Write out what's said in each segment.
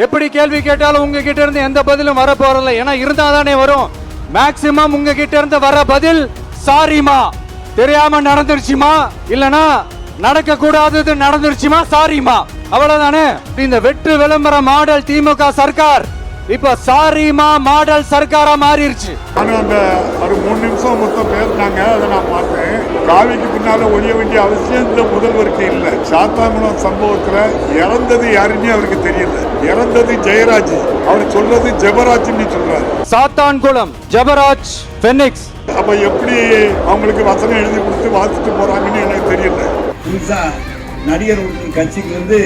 எப்படி கேள்வி கேட்டாலும் உங்ககிட்ட இருந்து எந்த பதிலும் வர போறதில்ல. ஏன்னா இருந்தா தானே வரும். மேக்சிமம் உங்ககிட்ட இருந்து வர பதில் சாரிமா, தெரியாம நடந்துருச்சுமா, இல்லனா நடக்க கூடாதது நடந்துருச்சுமா, சாரிமா, அவ்வளவுதானே. இந்த வெற்று விளம்பர மாடல் திமுக சர்க்கார் இப்ப சாரிமா மாடல் சர்க்காரா மாறிடுச்சு. அந்த ஒரு 3 நிமிஷம் மொத்தம் பேசினாங்க, அதை நான் பார்த்தேன். காவிக்கு பின்னால ஒழிய வேண்டிய அவசியம் இந்த முதல்வருக்கு இல்லை. சாத்தாங்குளம் சம்பவத்துல இறந்தது யாருன்னு அவருக்கு தெரியல. இறந்தது ஜெயராஜ், அவர் சொல்றது ஜெபராஜ்னு சொல்றாரு. சாத்தான்குளம் ஜெபராஜ் பெனிக்ஸ். அப்ப எப்படி அவங்களுக்கு வசனம் எழுதி கொடுத்து வாசிட்டு போறாங்கன்னு எனக்கு தெரியல. புதுசா நடிகர் கட்சிக்கு வந்து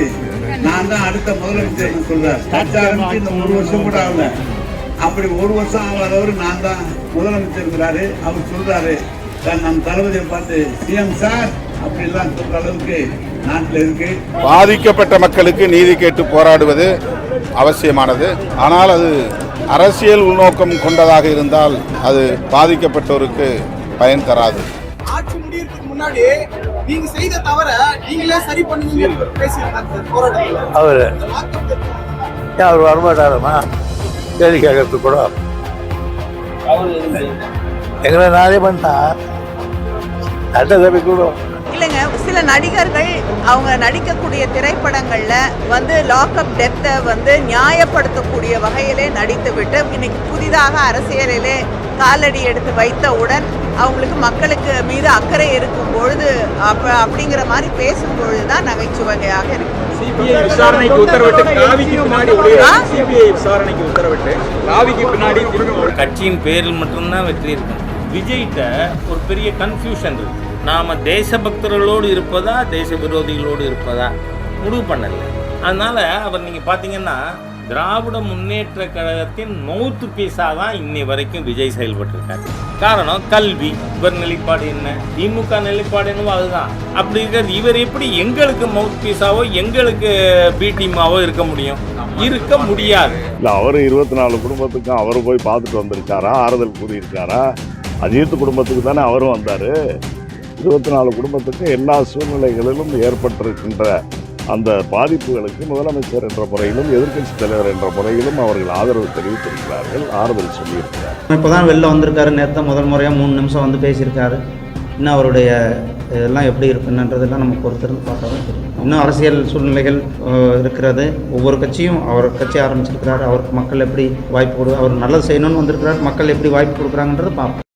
நான் தான் அடுத்த முதலமைச்சர் சொல்றாரு. கட்சி ஆரம்பிச்சு இந்த 1 வருஷம் கூட ஆகல. அப்படி 1 வருஷம் ஆகாதவர் நான் தான் முதலமைச்சர். அவர் சொல்றாரு, நம் தளபதியை பார்த்து சிஎம் சார் அப்படிலாம் சொல்ற அளவுக்கு நாட்டில் இருக்கு. பாதிக்கப்பட்ட மக்களுக்கு நீதி கேட்டு போராடுவது அவசியமானது. ஆனால் அது அரசியல் உள்நோக்கம் கொண்டதாக இருந்தால் அது பாதிக்கப்பட்டோருக்கு பயன் தராது. ஆட்சி முடியறதுக்கு முன்னாடி நீங்க செய்த தவற நீங்களே சரி பண்ணுவீங்க பேசியிருக்காங்க. அவர் வரமாட்டாரமா கேள்வி கேட்கறது கூட எங்களை நாளே பண்ணா சட்டசபை கூட இல்லைங்க. சில நடிகர்கள் அவங்க நடிக்கக்கூடிய திரைப்படங்கள்ல வந்து லாக்அப் டெத்தை வந்து நியாயப்படுத்தக்கூடிய வகையிலே நடித்துவிட்டு இன்னைக்கு புதிதாக அரசியலிலே காலடி எடுத்து வைத்தவுடன் அவங்களுக்கு மக்களுக்கு மீது அக்கறை இருக்கும் பொழுது அப்படிங்கிற மாதிரி பேசும் பொழுதுதான் நகைச்சுவையாக இருக்கு. சிபிஐ விசாரணைக்கு உத்தரவிட்டு காவிக்கு பின்னாடி கட்சியின் பேரில் மட்டும்தான் வெற்றி இருக்கு. விஜய்கிட்ட ஒரு பெரிய கன்ஃபியூஷன் இருக்கு. நாம தேசபக்தர்களோடு இருப்பதா தேச விரோதிகளோடு இருப்பதா முடிவு பண்ணல. அதனால அவர் நீங்க பாத்தீங்கன்னா திராவிட முன்னேற்ற கழகத்தின் மவுத் பீஸாக தான் இன்னை வரைக்கும் விஜய் செயல்பட்டிருக்காரு. காரணம் கல்வி. இவர் நிலைப்பாடு என்ன, திமுக நிலைப்பாடு என்னவோ அதுதான். அப்படி இருக்கிறது இவர் எப்படி எங்களுக்கு மவுத் பீஸாவோ எங்களுக்கு பிடிமாவோ இருக்க முடியும்? இருக்க முடியாது. இல்லை, அவர் 24 குடும்பத்துக்கும் அவர் போய் பார்த்துட்டு வந்திருக்காரா, ஆறுதல் கூறியிருக்காரா? அஜித் குடும்பத்துக்கு தானே அவரும் வந்தார். 24 குடும்பத்துக்கு எல்லா சூழ்நிலைகளிலும் ஏற்பட்டிருக்கின்ற அந்த பாதிப்புகளுக்கு முதலமைச்சர் என்ற முறையிலும் எதிர்க்கட்சி தலைவர் என்ற முறையிலும் அவர்கள் ஆதரவு தெரிவித்திருக்கிறார்கள், ஆறுதல் சொல்லியிருக்கிறார்கள். இப்போ தான் வெளில வந்திருக்காரு. நேற்று முதல் முறையாக 3 நிமிஷம் வந்து பேசியிருக்காரு. இன்னும் அவருடைய இதெல்லாம் எப்படி இருக்குன்றதெல்லாம் நம்ம பொறுத்திருந்து பார்த்தா தான் தெரியும். இன்னும் அரசியல் சூழ்நிலைகள் இருக்கிறது. ஒவ்வொரு கட்சியும் அவர் கட்சி ஆரம்பிச்சிருக்கிறார். அவருக்கு மக்கள் எப்படி வாய்ப்பு அவர் நல்லது செய்யணும்னு வந்திருக்கிறார். மக்கள் எப்படி வாய்ப்பு கொடுக்குறாங்கன்றதை பார்ப்போம்.